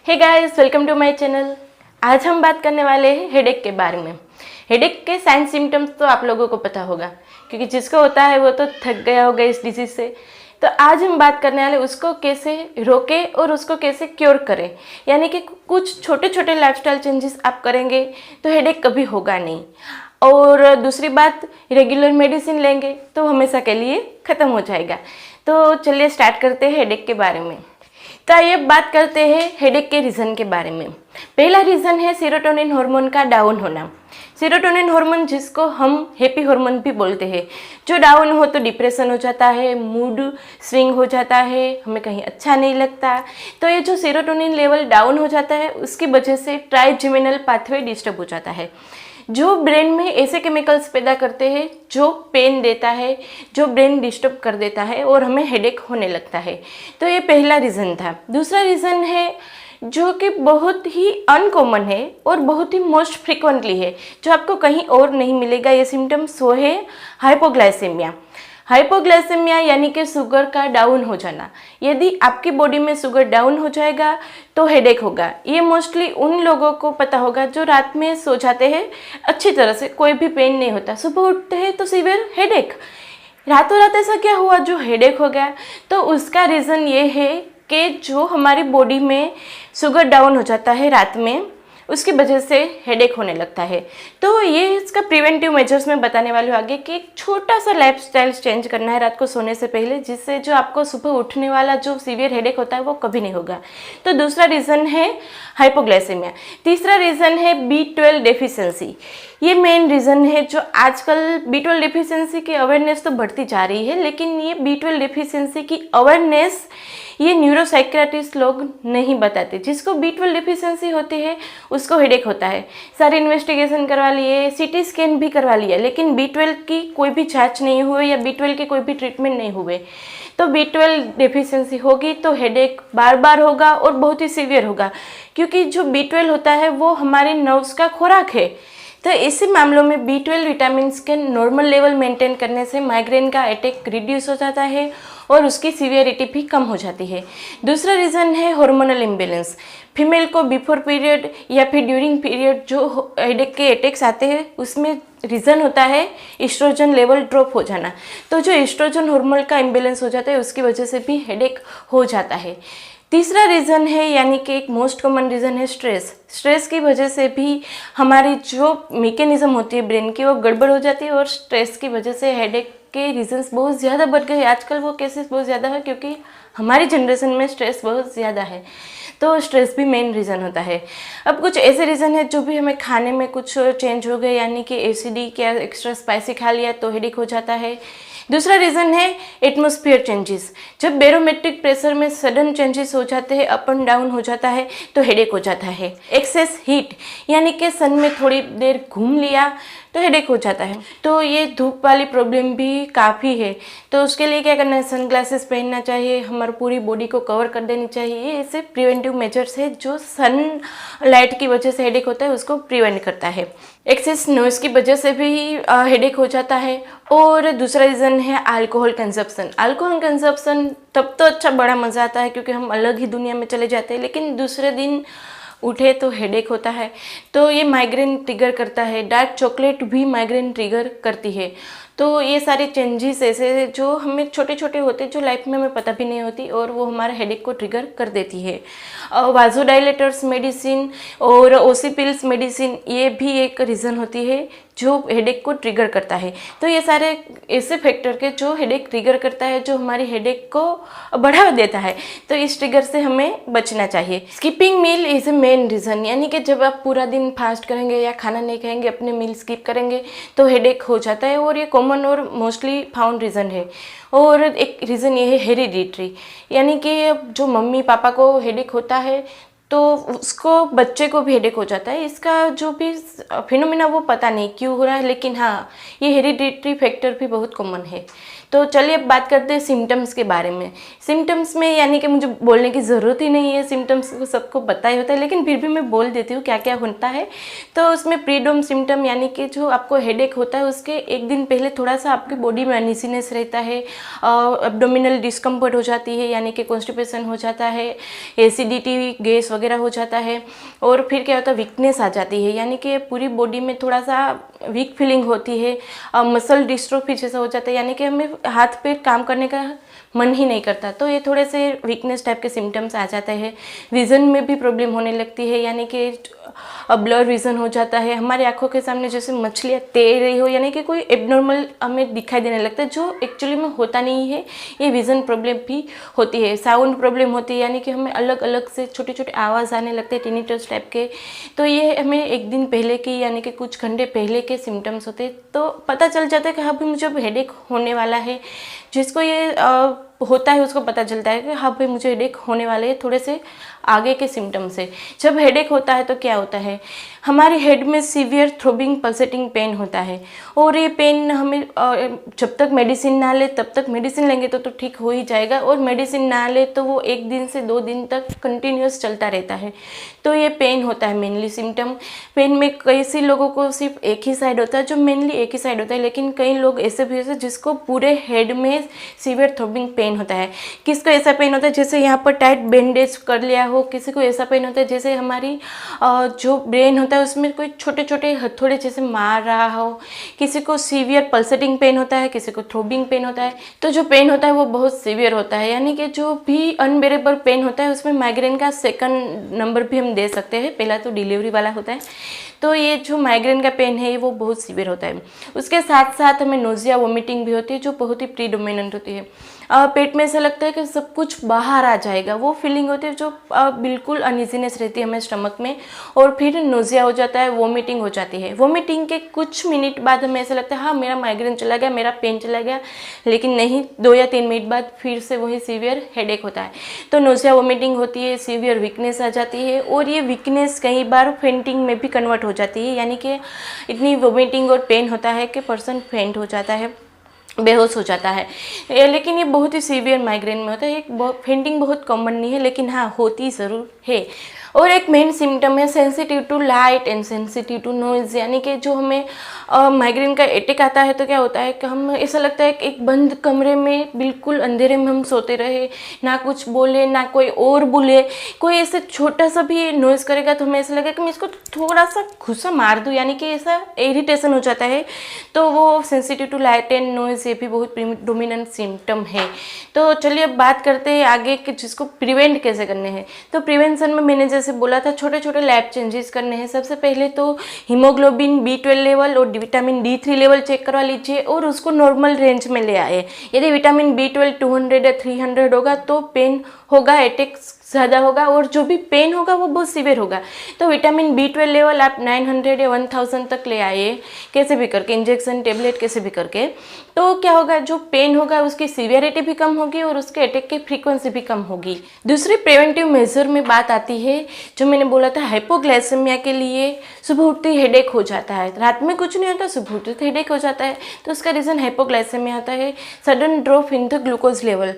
Hey guys, welcome to my channel. आज हम बात करने वाले हैं हेडेक के बारे में। हेडेक के साइन सिम्टम्स तो आप लोगों को पता होगा, क्योंकि जिसको होता है वो तो थक गया होगा इस डिजीज से। तो आज हम बात करने वाले उसको कैसे रोके और उसको कैसे क्योर करें। यानी कि कुछ छोटे छोटे लाइफस्टाइल चेंजेस आप करेंगे तो हेडेक कभी होगा नहीं। और दूसरी बात, रेगुलर मेडिसिन लेंगे तो हमेशा के लिए ख़त्म हो जाएगा। तो चलिए स्टार्ट करते हैं हेडेक के बारे में। तो आइए बात करते हैं हेडेक के रीज़न के बारे में। पहला रीज़न है सेरोटोनिन हार्मोन का डाउन होना। सेरोटोनिन हार्मोन, जिसको हम हैप्पी हार्मोन भी बोलते हैं, जो डाउन हो तो डिप्रेशन हो जाता है, मूड स्विंग हो जाता है, हमें कहीं अच्छा नहीं लगता। तो ये जो सेरोटोनिन लेवल डाउन हो जाता है उसकी वजह से ट्राइजेमिनल पाथवे डिस्टर्ब हो जाता है, जो ब्रेन में ऐसे केमिकल्स पैदा करते हैं जो पेन देता है, जो ब्रेन डिस्टर्ब कर देता है और हमें हेडेक होने लगता है। तो ये पहला रीज़न था। दूसरा रीज़न है जो कि बहुत ही अनकॉमन है और बहुत ही मोस्ट फ्रिक्वेंटली है, जो आपको कहीं और नहीं मिलेगा ये सिम्टम्स, वो है हाइपोग्लाइसेमिया। हाइपोग्लाइसेमिया यानी कि शुगर का डाउन हो जाना। यदि आपकी बॉडी में शुगर डाउन हो जाएगा तो हेडेक होगा। ये मोस्टली उन लोगों को पता होगा जो रात में सो जाते हैं अच्छी तरह से, कोई भी पेन नहीं होता, सुबह उठते हैं तो सीवियर हेडेक। रातों रात ऐसा क्या हुआ जो हेडेक हो गया? तो उसका रीज़न ये है कि जो हमारी बॉडी में शुगर डाउन हो जाता है रात में, उसकी वजह से हेडेक होने लगता है। तो ये इसका प्रिवेंटिव मेजर्स में बताने वाली हूँ आगे, कि एक छोटा सा लाइफस्टाइल चेंज करना है रात को सोने से पहले, जिससे जो आपको सुबह उठने वाला जो सीवियर हेडेक होता है वो कभी नहीं होगा। तो दूसरा रीज़न है हाइपोग्लाइसेमिया। तीसरा रीज़न है B12 डेफिशिएंसी। ये मेन रीज़न है जो आजकल B12 डेफिशिएंसी की अवेयरनेस तो बढ़ती जा रही है, लेकिन ये B12 डेफिशिएंसी की अवेयरनेस ये न्यूरोसाइकियाट्रिस्ट लोग नहीं बताते। जिसको B12 डेफिशिएंसी होती है उसको हेडेक होता है, सारे इन्वेस्टिगेशन करवा लिए, CT स्कैन भी करवा लिया, लेकिन B12 की कोई भी जांच नहीं हुई या B12 के कोई भी ट्रीटमेंट नहीं हुए। तो B12 डेफिशिएंसी होगी तो हेडेक बार बार होगा और बहुत ही सीवियर होगा, क्योंकि जो B12 होता है वो हमारे नर्व्स का खुराक है। तो ऐसे मामलों में B12 विटामिन के नॉर्मल लेवल मेंटेन करने से माइग्रेन का अटैक रिड्यूस हो जाता है और उसकी सीवियरिटी भी कम हो जाती है। दूसरा रीज़न है हार्मोनल इम्बैलेंस। फीमेल को बिफोर पीरियड या फिर ड्यूरिंग पीरियड जो हेडेक के अटैक्स आते हैं उसमें रीज़न होता है एस्ट्रोजन लेवल ड्रॉप हो जाना। तो जो एस्ट्रोजन हार्मोन का इम्बैलेंस हो जाता है उसकी वजह से भी हेडेक हो जाता है। तीसरा रीज़न है, यानी कि एक मोस्ट कॉमन रीज़न है स्ट्रेस। स्ट्रेस की वजह से भी हमारी जो मैकेनिज्म होती है ब्रेन की वो गड़बड़ हो जाती है और स्ट्रेस की वजह से हेडेक के रीजंस बहुत ज़्यादा बढ़ गए हैं। आजकल वो केसेस बहुत ज़्यादा है क्योंकि हमारी जनरेशन में स्ट्रेस बहुत ज़्यादा है, तो स्ट्रेस भी मेन रीज़न होता है। अब कुछ ऐसे रीज़न है जो भी हमें खाने में कुछ चेंज हो गए, यानी कि एसिडिक या एक्स्ट्रा स्पाइसी खा लिया तो हेडेक हो जाता है। दूसरा रीज़न है एटमॉस्फेयर चेंजेस। जब बैरोमेट्रिक प्रेशर में सडन चेंजेस हो जाते हैं, अप एंड डाउन हो जाता है तो हेडेक हो जाता है। एक्सेस हीट, यानी कि सन में थोड़ी देर घूम लिया तो हेडेक हो जाता है। तो ये धूप वाली प्रॉब्लम भी काफ़ी है, तो उसके लिए क्या करना है, सन ग्लासेस पहनना चाहिए, हमारी पूरी बॉडी को कवर कर देनी चाहिए। ये ऐसे प्रिवेंटिव मेजर्स है जो सन लाइट की वजह से हेडेक होता है उसको प्रिवेंट करता है। एक्सेस नॉइस की वजह से भी हेडेक हो जाता है। और दूसरा रीज़न है अल्कोहल कंजप्शन। अल्कोहल कंजप्शन तब तो अच्छा बड़ा मज़ा आता है क्योंकि हम अलग ही दुनिया में चले जाते हैं, लेकिन दूसरे दिन उठे तो हेडेक होता है। तो ये माइग्रेन ट्रिगर करता है। डार्क चॉकलेट भी माइग्रेन ट्रिगर करती है। तो ये सारे चेंजेस ऐसे जो हमें छोटे छोटे होते हैं जो लाइफ में हमें पता भी नहीं होती और वो हमारे हेडेक को ट्रिगर कर देती है। वाजोडाइलेटर्स मेडिसिन और ओसिपिल्स मेडिसिन ये भी एक रीज़न होती है जो हेडेक को ट्रिगर करता है। तो ये सारे ऐसे फैक्टर के जो हेडेक ट्रिगर करता है, जो हमारी हेडेक को बढ़ावा देता है। तो इस ट्रिगर से हमें बचना चाहिए। Skipping meal is a main reason, यानी कि जब आप पूरा दिन फास्ट करेंगे या खाना नहीं खाएंगे, अपने मील स्किप करेंगे तो हेडेक हो जाता है और ये कॉमन और मोस्टली फाउंड रीज़न है। और एक रीज़न ये है हेरिडिटरी, यानी कि जो मम्मी पापा को हेडेक होता है तो उसको बच्चे को भी हेडेक हो जाता है। इसका जो भी फिनोमिना वो पता नहीं क्यों हो रहा है, लेकिन हाँ ये हेरिडिटरी फैक्टर भी बहुत कॉमन है। तो चलिए अब बात करते हैं सिम्टम्स के बारे में। सिम्टम्स में यानी कि मुझे बोलने की ज़रूरत ही नहीं है, सिम्टम्स को सबको पता ही होता है, लेकिन फिर भी मैं बोल देती हूँ क्या क्या होता है। तो उसमें प्रीडोम सिम्टम यानी कि जो आपको हेडेक होता है उसके एक दिन पहले थोड़ा सा आपकी बॉडी में अनइजीनेस रहता है, एब्डोमिनल डिस्कम्फर्ट हो जाती है यानी कि कॉन्स्टिपेशन हो जाता है, एसिडिटी गैस वगैरह हो जाता है, और फिर क्या होता है वीकनेस आ जाती है यानी कि पूरी बॉडी में थोड़ा सा वीक फीलिंग होती है, मसल डिस्ट्रोफी जैसा हो जाता है यानी कि हमें हाथ पैर काम करने का मन ही नहीं करता। तो ये थोड़े से वीकनेस टाइप के सिम्टम्स आ जाते हैं। विज़न में भी प्रॉब्लम होने लगती है यानी कि ब्लर विज़न हो जाता है, हमारी आंखों के सामने जैसे मछलियाँ तैर रही हो यानी कि कोई एबनॉर्मल हमें दिखाई देने लगता है जो एक्चुअली में होता नहीं है। ये विज़न प्रॉब्लम भी होती है। साउंड प्रॉब्लम होती है यानी कि हमें अलग अलग से छोटे छोटे आवाज़ आने लगते हैं टिनिटस टाइप के। तो ये हमें एक दिन पहले की यानी कि कुछ घंटे पहले के सिम्टम्स होते हैं, तो पता चल जाता है कि हाँ भाई मुझे अब हेडेक होने वाला है। जिसको ये होता है उसको पता चलता है कि हाँ भाई मुझे हेडेक होने वाले है, थोड़े से आगे के सिम्टम्स है। जब हेडेक होता है तो क्या होता है, हमारी हेड में सीवियर थ्रोबिंग पल्सेटिंग पेन होता है, और ये पेन हमें जब तक मेडिसिन ना ले तब तक, मेडिसिन लेंगे तो ठीक हो ही जाएगा, और मेडिसिन ना ले तो वो 1 दिन से 2 दिन तक कंटिन्यूस चलता रहता है। तो ये पेन होता है मेनली सिम्टम। पेन में कई सी लोगों को सिर्फ एक ही साइड होता है, जो मेनली एक ही साइड होता है, लेकिन कई लोग ऐसे भी होते हैं जिसको पूरे हेड में सीवियर थ्रोबिंग पेन होता है। किसको ऐसा पेन होता है जैसे यहाँ पर टाइट बैंडेज कर लिया हो, किसी को ऐसा पेन होता है जैसे हमारी जो ब्रेन होता है उसमें कोई छोटे छोटे हथौड़े जैसे मार रहा हो, किसी को सीवियर पल्सेटिंग पेन होता है, किसी को थ्रोबिंग पेन होता है। तो जो पेन होता है वो बहुत सीवियर होता है यानी कि जो भी अनबेरेबल पेन होता है उसमें माइग्रेन का सेकंड नंबर भी हम दे सकते हैं। पहला तो डिलीवरी वाला होता है, तो ये जो माइग्रेन का पेन है वो बहुत सीवियर होता है। उसके साथ साथ हमें नोजिया वोमिटिंग भी होती है जो बहुत ही प्रीडोमिनेंट होती है। पेट में ऐसा लगता है कि सब कुछ बाहर आ जाएगा, वो फीलिंग होती है जो बिल्कुल अनइजीनेस रहती है हमें स्टमक में, और फिर नोजिया हो जाता है, वोमिटिंग हो जाती है। वोमिटिंग के कुछ मिनट बाद हमें ऐसा लगता है हाँ मेरा माइग्रेन चला गया, मेरा पेन चला गया, लेकिन नहीं, 2 या 3 मिनट बाद फिर से वही सीवियर हेडेक होता है। तो नोजिया वोमिटिंग होती है, सीवियर वीकनेस आ जाती है, और ये वीकनेस कई बार फेंटिंग में भी कन्वर्ट हो जाती है यानी कि इतनी वोमिटिंग और पेन होता है कि पर्सन फेंट हो जाता है, बेहोश हो जाता है। लेकिन ये बहुत ही सीवियर माइग्रेन में होता है। एक फेंटिंग बहुत कॉमन नहीं है, लेकिन हाँ होती ज़रूर है। और एक मेन सिम्टम है sensitive to light and sensitive to noise यानी कि जो हमें माइग्रेन का अटैक आता है तो क्या होता है कि हम ऐसा लगता है कि एक बंद कमरे में बिल्कुल अंधेरे में हम सोते रहे, ना कुछ बोले ना कोई और बोले, कोई ऐसे छोटा सा भी नॉइज़ करेगा तो हमें ऐसा लगेगा कि मैं इसको थोड़ा सा घुसा मार दूँ, यानी कि ऐसा इरिटेशन हो जाता है। तो वो sensitive to light and noise ये भी बहुत डोमिनेंट सिम्टम है। तो चलिए अब बात करते हैं आगे कि जिसको प्रिवेंट कैसे करने हैं। तो प्रिवेंशन में मैंने जैसे बोला था छोटे छोटे लैब चेंजेस करने हैं। सबसे पहले तो हीमोग्लोबिन B12 लेवल और विटामिन D3 लेवल चेक करवा लीजिए और उसको नॉर्मल रेंज में ले आए। यदि विटामिन B12 200 या 300 होगा तो पेन होगा, अटैक ज़्यादा होगा, और जो भी पेन होगा वो बहुत सीवियर होगा। तो विटामिन B12 लेवल आप 900 या 1000 तक ले आइए, कैसे भी करके, इंजेक्शन टेबलेट कैसे भी करके। तो क्या होगा, जो पेन होगा उसकी सीवियरिटी भी कम होगी और उसके अटैक की फ्रीक्वेंसी भी कम होगी। दूसरी प्रिवेंटिव मेजर में बात आती है, जो मैंने बोला था हाइपोग्लाइसेमिया के लिए सुबह उठते ही हेडेक हो जाता है। रात में कुछ नहीं होता, सुबह उठते ही हेडेक हो जाता है, तो उसका रीज़न हाइपोग्लाइसेमिया होता है, sudden drop in the glucose level.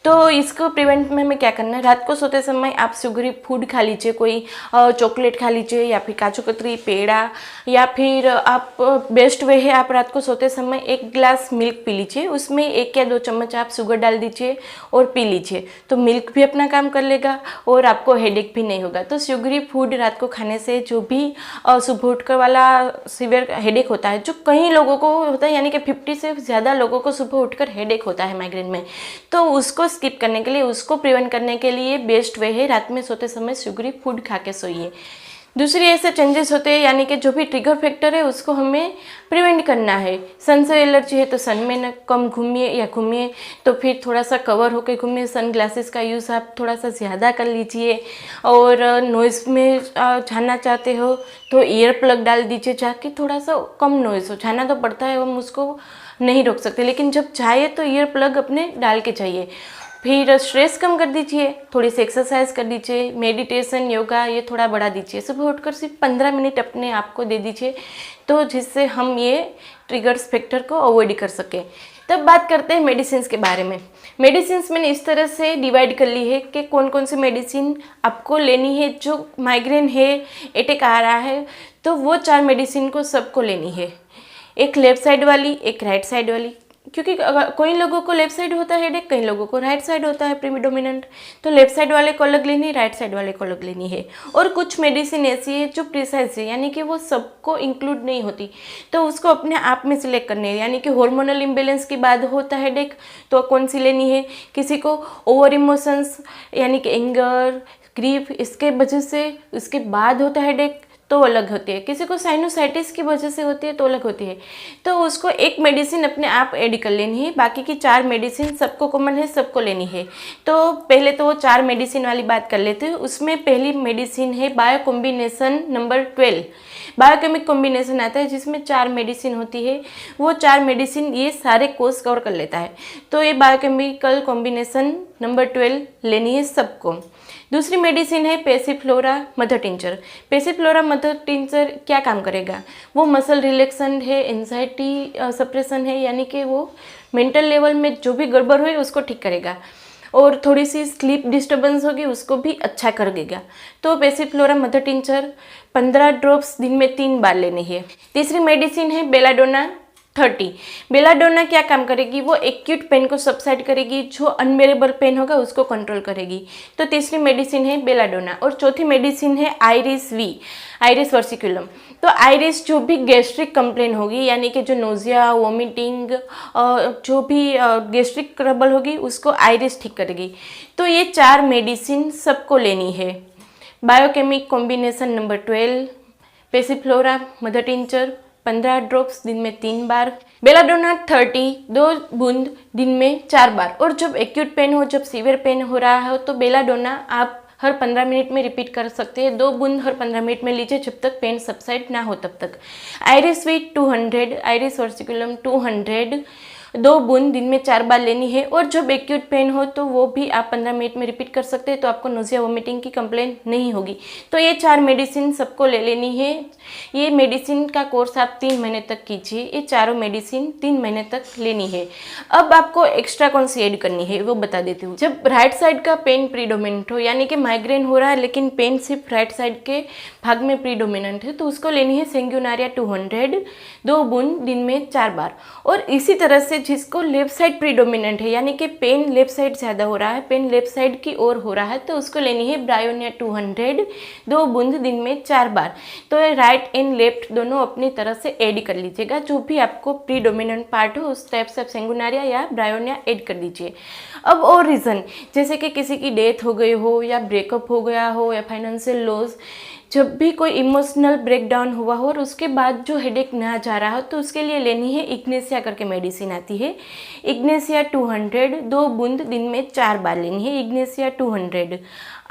तो इसको प्रिवेंट में हमें क्या करना है, रात को सोते समय आप शुगरी फूड खा लीजिए, कोई चॉकलेट खा लीजिए या फिर काजू कतरी, पेड़ा, या फिर आप बेस्ट वे है आप रात को सोते समय 1 गिलास मिल्क पी लीजिए, उसमें 1 या 2 चम्मच आप शुगर डाल दीजिए और पी लीजिए। तो मिल्क भी अपना काम कर लेगा और आपको हेडेक भी नहीं होगा। तो शुगरी फूड रात को खाने से जो भी सुबह उठकर वाला सीवियर हेडेक होता है, जो कई लोगों को होता है, यानी कि 50 से ज़्यादा लोगों को सुबह उठकर हेडेक होता है माइग्रेन में, तो उसको स्किप करने के लिए, उसको प्रिवेंट करने के लिए बेस्ट वे है रात में सोते समय शुगरी फूड खा के सोइए। दूसरी ऐसे चेंजेस होते हैं, यानी कि जो भी ट्रिगर फैक्टर है उसको हमें प्रिवेंट करना है। सन से एलर्जी है तो सन में न कम घूमिए, या घूमिए तो फिर थोड़ा सा कवर होकर घूमिए। सन ग्लासेस का यूज़ आप थोड़ा सा ज़्यादा कर लीजिए। और नॉइज़ में जाना चाहते हो तो ईयर प्लग डाल दीजिए, जाके थोड़ा सा कम नॉइज़ हो। जाना तो पड़ता है, हम उसको नहीं रोक सकते, लेकिन जब चाहिए तो ईयर प्लग अपने डाल के चाहिए। फिर स्ट्रेस कम कर दीजिए, थोड़ी सी एक्सरसाइज कर दीजिए, मेडिटेशन, योगा ये थोड़ा बढ़ा दीजिए। सुबह उठकर सिर्फ 15 मिनट अपने आप को दे दीजिए, तो जिससे हम ये ट्रिगर्स फैक्टर को अवॉइड कर सकें। तब बात करते हैं मेडिसिन के बारे में। मेडिसिन मैंने इस तरह से डिवाइड कर ली है कि कौन कौन सी मेडिसिन आपको लेनी है। जो माइग्रेन है, अटैक आ रहा है, तो वो 4 मेडिसिन को सबको लेनी है। एक लेफ्ट साइड वाली, एक राइट साइड वाली, क्योंकि अगर कोई लोगों को लेफ्ट साइड होता है हेडेक, कई लोगों को राइट साइड होता है प्रीडोमिनेंट, तो लेफ्ट साइड वाले को अलग लेनी, राइट साइड वाले को अलग लेनी है। और कुछ मेडिसिन ऐसी है जो प्रिसाइज है, यानी कि वो सबको इंक्लूड नहीं होती, तो उसको अपने आप में सिलेक्ट करनी है। यानी कि हार्मोनल इम्बेलेंस के बाद होता है हेडेक, तो कौन सी लेनी है। किसी को ओवर इमोशंस यानी कि एंगर, ग्रीफ, इसके वजह से उसके बाद होता है हेडेक, तो अलग होती है। किसी को साइनोसाइटिस की वजह से होती है तो अलग होती है। तो उसको एक मेडिसिन अपने आप ऐड कर लेनी है, बाकी की 4 मेडिसिन सबको कॉमन है, सबको लेनी है। तो पहले तो वो 4 मेडिसिन वाली बात कर लेते हैं। उसमें पहली मेडिसिन है bio combination number 12। Biochemic combination आता है जिसमें 4 मेडिसिन होती है। वो 4 मेडिसिन ये सारे कोर्स कवर कर लेता है। तो ये बायोकेमिकल कॉम्बिनेशन नंबर 12 लेनी है सबको। दूसरी मेडिसिन है Passiflora mother tincture. Passiflora mother tincture क्या काम करेगा? वो मसल रिलैक्सन है, एंजाइटी सप्रेशन है, यानी कि वो मेंटल लेवल में जो भी गड़बड़ हुई उसको ठीक करेगा, और थोड़ी सी स्लीप डिस्टर्बेंस होगी उसको भी अच्छा कर देगा। तो पैसिफ्लोरा मदर टिंचर 15 ड्रॉप्स दिन में 3 बार लेनी है। तीसरी मेडिसिन है बेलाडोना 30। बेलाडोना क्या काम करेगी? वो एक्यूट पेन को सबसाइड करेगी, जो अनबेरेबल पेन होगा उसको कंट्रोल करेगी। तो तीसरी मेडिसिन है बेलाडोना। और चौथी मेडिसिन है आइरिस वी, आइरिस वर्सिकुलम। तो आइरिस जो भी गैस्ट्रिक कंप्लेन होगी, यानी कि जो नोजिया, वोमिटिंग, जो भी गैस्ट्रिक ट्रबल होगी उसको आइरिस ठीक करेगी। तो ये 4 मेडिसिन सबको लेनी है। Biochemic combination number 12, Passiflora mother tincture 15 drops दिन में 3 बार, बेलाडोना 30 2 बूंद दिन में 4 बार। और जब एक्यूट पेन हो, जब सीवियर पेन हो रहा हो, तो बेलाडोना आप हर 15 मिनट में रिपीट कर सकते हैं। 2 बूंद हर 15 मिनट में लीजिए जब तक पेन सबसाइड ना हो तब तक। आइरिस वी 200, आइरिस वर्सिकुलम 200 2 बूंद दिन में 4 बार लेनी है। और जब एक्यूट पेन हो तो वो भी आप 15 मिनट में रिपीट कर सकते हैं, तो आपको नोजिया वोमिटिंग की कंप्लेन नहीं होगी। तो ये 4 मेडिसिन सबको ले लेनी है। ये मेडिसिन का कोर्स आप 3 महीने तक कीजिए। ये चारों मेडिसिन 3 महीने तक लेनी है। अब आपको एक्स्ट्रा कौन सी ऐड करनी है वो बता देती हूँ। जब राइट साइड का पेन प्रीडोमिनेंट हो, यानी कि माइग्रेन हो रहा है लेकिन पेन सिर्फ राइट साइड के भाग में प्रीडोमिनेंट है, तो उसको लेनी है सेंगुनारिया 200 2 बूंद दिन में 4 बार। और इसी तरह से जिसको लेफ्ट साइड प्रीडोमिनेंट है, यानी कि पेन लेफ्ट साइड ज़्यादा हो रहा है, पेन लेफ्ट साइड की ओर हो रहा है, तो उसको लेनी है ब्रायोनिया 200 2 बूंद दिन में 4 बार। तो राइट एंड लेफ्ट दोनों अपनी तरह से ऐड कर लीजिएगा। जो भी आपको प्रीडोमिनेंट पार्ट हो उस टाइप से आप सेंगुनारिया या ब्रायोनिया ऐड कर दीजिए। अब और रीज़न, जैसे कि किसी की डेथ हो गई हो, या ब्रेकअप हो गया हो, या फाइनेंशियल लॉस, जब भी कोई इमोशनल ब्रेकडाउन हुआ हो और उसके बाद जो हेडेक ना जा रहा हो, तो उसके लिए लेनी है इग्नेसिया करके मेडिसिन आती है। इग्नेसिया 200 2 बूंद दिन में 4 बार लेनी है। इग्नेसिया 200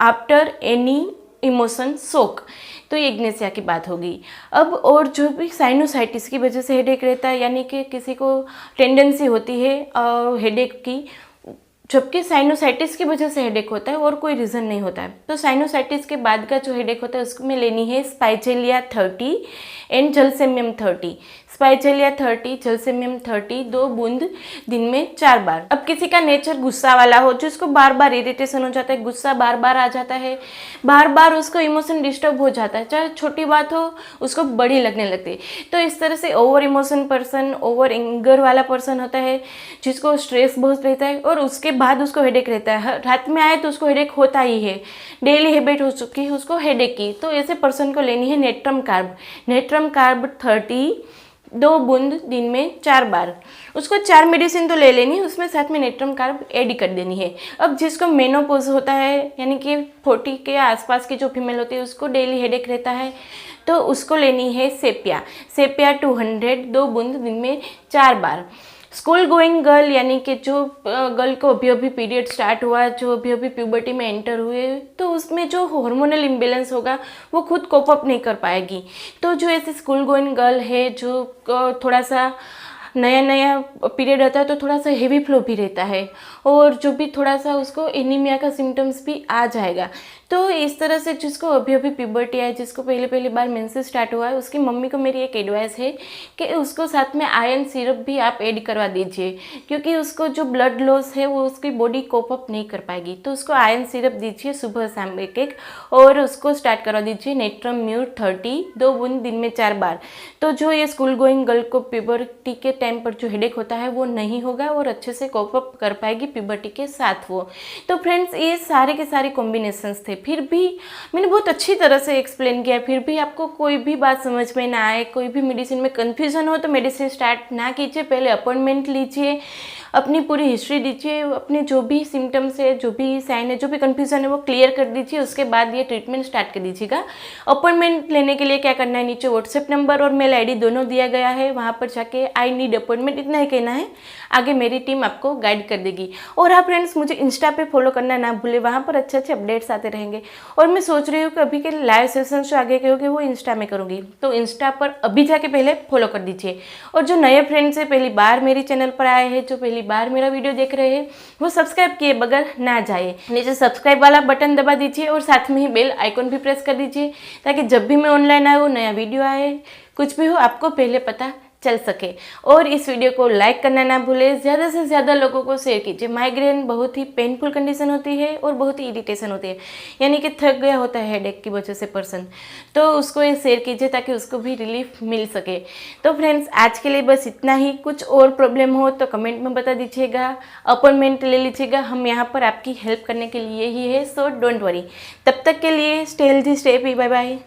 आफ्टर एनी इमोशन शोक। तो ये इग्नेसिया की बात होगी। अब और जो भी साइनोसाइटिस की वजह से हेडेक रहता है, यानी कि किसी को टेंडेंसी होती है हेडेक की, जबकि साइनोसाइटिस की वजह से हेडेक होता है और कोई रीज़न नहीं होता है, तो साइनोसाइटिस के बाद का जो हेडेक होता है उसमें लेनी है स्पाइचेलिया 30 एंड जलसेमियम 30। स्पाइचेलिया 30, जलसेमियम 30 2 बूंद दिन में 4 बार। अब किसी का नेचर गुस्सा वाला हो, जिसको बार बार इरिटेशन हो जाता है, गुस्सा बार बार आ जाता है, बार बार उसको इमोशन डिस्टर्ब हो जाता है, चाहे छोटी बात हो उसको बड़ी लगने लगती है, तो इस तरह से over emotion person, over anger वाला पर्सन होता है, जिसको स्ट्रेस बहुत रहता है और उसके बाद उसको हेडेक रहता है। रात में आए तो उसको हेडेक होता ही है, डेली हैबिट हो चुकी है उसको हेडेक की, तो ऐसे पर्सन को लेनी है नेट्रम कार्ब। नेट्रम कार्ब 30 2 बूंद दिन में 4 बार। उसको 4 मेडिसिन तो ले लेनी है, उसमें साथ में नेट्रम कार्ब ऐड कर देनी है। अब जिसको मेनोपॉज होता है, यानी कि 40 के आसपास की जो फीमेल होती है उसको डेली हेडेक रहता है, तो उसको लेनी है सेपिया। सेपिया 200 2 बूंद दिन में 4 बार। स्कूल गोइंग गर्ल, यानी कि जो गर्ल को अभी अभी पीरियड स्टार्ट हुआ, जो अभी अभी प्यूबर्टी में एंटर हुए, तो उसमें जो हार्मोनल इम्बेलेंस होगा वो खुद कोप अप नहीं कर पाएगी। तो जो ऐसे स्कूल गोइंग गर्ल है, जो थोड़ा सा नया नया पीरियड आता है तो थोड़ा सा हेवी फ्लो भी रहता है, और जो भी थोड़ा सा उसको एनीमिया का सिम्टम्स भी आ जाएगा, तो इस तरह से जिसको अभी अभी प्यूबर्टी है, जिसको पहली बार मेंसेस स्टार्ट हुआ है, उसकी मम्मी को मेरी एक एडवाइस है कि उसको साथ में आयरन सिरप भी आप ऐड करवा दीजिए, क्योंकि उसको जो ब्लड लॉस है वो उसकी बॉडी कोप अप नहीं कर पाएगी। तो उसको आयरन सिरप दीजिए सुबह शाम एक और उसको स्टार्ट करवा दीजिए नेट्रम म्यूट 30 2 बूंद दिन में 4 बार। तो जो ये स्कूल गोइंग गर्ल को प्यूबर्टी के टाइम पर जो हेडेक होता है वो नहीं होगा और अच्छे से कोप अप कर पाएगी प्यूबर्टी के साथ वो। तो फ्रेंड्स ये सारे के सारे कॉम्बिनेशंस थे, फिर भी मैंने बहुत अच्छी तरह से एक्सप्लेन किया, फिर भी आपको कोई भी बात समझ में ना आए, कोई भी मेडिसिन में कन्फ्यूज़न हो तो मेडिसिन स्टार्ट ना कीजिए, पहले अपॉइंटमेंट लीजिए, अपनी पूरी हिस्ट्री दीजिए, अपने जो भी सिम्टम्स है, जो भी साइन है, जो भी कन्फ्यूज़न है वो क्लियर कर दीजिए, उसके बाद ये ट्रीटमेंट स्टार्ट कर दीजिएगा। अपॉइंटमेंट लेने के लिए क्या करना है, नीचे व्हाट्सएप नंबर और मेल आईडी दोनों दिया गया है, वहाँ पर जाके आई नीड अपॉइंटमेंट इतना ही कहना है, आगे मेरी टीम आपको गाइड कर देगी। और हाँ फ्रेंड्स, मुझे इंस्टा पे फॉलो करना ना भूले, वहाँ पर अच्छे अच्छे अपडेट्स आते रहेंगे। और मैं सोच रही हूँ कि अभी के लाइव सेशन जो आगे के होंगे वो इंस्टा में करूँगी, तो इंस्टा पर अभी जाके पहले फॉलो कर दीजिए। और जो नए फ्रेंड्स हैं, पहली बार मेरी चैनल पर आए हैं, जो पहली बार मेरा वीडियो देख रहे हैं, वो सब्सक्राइब किए बगैर ना जाए, नीचे सब्सक्राइब वाला बटन दबा दीजिए और साथ में ही बेल आइकन भी प्रेस कर दीजिए, ताकि जब भी मैं ऑनलाइन आए, वो नया वीडियो आए, कुछ भी हो, आपको पहले पता चल सके। और इस वीडियो को लाइक करना ना भूले, ज़्यादा से ज़्यादा लोगों को शेयर कीजिए। माइग्रेन बहुत ही पेनफुल कंडीशन होती है और बहुत ही इरिटेशन होती है, यानी कि थक गया होता है हेडेक की वजह से पर्सन, तो उसको ये शेयर कीजिए ताकि उसको भी रिलीफ मिल सके। तो फ्रेंड्स, आज के लिए बस इतना ही। कुछ और प्रॉब्लम हो तो कमेंट में बता दीजिएगा, अपॉइंटमेंट ले लीजिएगा, हम यहाँ पर आपकी हेल्प करने के लिए ही है, सो डोंट वरी। तब तक के लिए stay healthy, stay happy, bye bye.